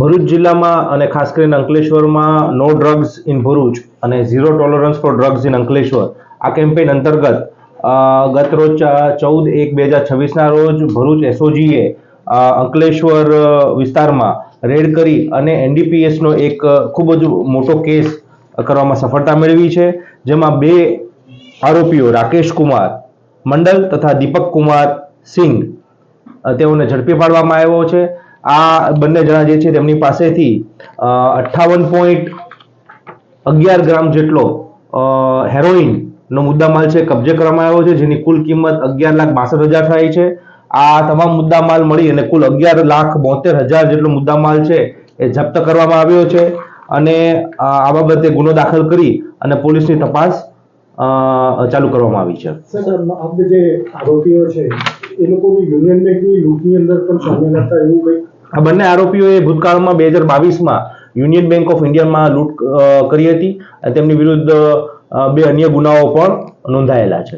ભરૂચ જિલ્લામાં અને ખાસ કરીને અંકલેશ્વરમાં નો ડ્રગ્સ ઇન ભરૂચ અને zero tolerance for drugs in Ankleshwar આ કેમ્પેઇન અંતર્ગત ગત રોજ 14/1/2026ના રોજ ભરૂચ એસઓજીએ અંકલેશ્વર વિસ્તારમાં રેડ કરી અને એનડીપીએસનો એક ખૂબ જ મોટો કેસ કરવામાં સફળતા મેળવી છે, જેમાં 2 આરોપીઓ રાકેશ કુમાર મંડલ તથા દીપક કુમાર સિંઘ તેઓને ઝડપી પાડવામાં આવ્યો છે। આ બંને જણા જે છે તેમની પાસેથી 58.11 ગ્રામ જેટલો હેરોઇનનો મુદ્દામાલ છે કબજે કરવામાં આવ્યો છે, જેની કુલ કિંમત 11,62,000 થાય છે। આ તમામ મુદ્દામાલ મળી અને કુલ 11,72,000 જેટલો મુદ્દામાલ છે એ જપ્ત કરવામાં આવ્યો છે અને આ બાબતે ગુનો દાખલ કરી અને પોલીસની તપાસ ચાલુ કરવામાં આવી છે। સર, આપણે જે આરોપીઓ છે એ લોકો યુનિયન બેંકની લૂંટની અંદર પણ સામેલ હતા એવું કંઈક? આ બંને આરોપીઓએ ભૂતકાળમાં 2022માં યુનિયન બેંક ઓફ ઇન્ડિયામાં લૂંટ કરી હતી અને તેમની વિરુદ્ધ 2 અન્ય ગુનાઓ પણ નોંધાયેલા છે।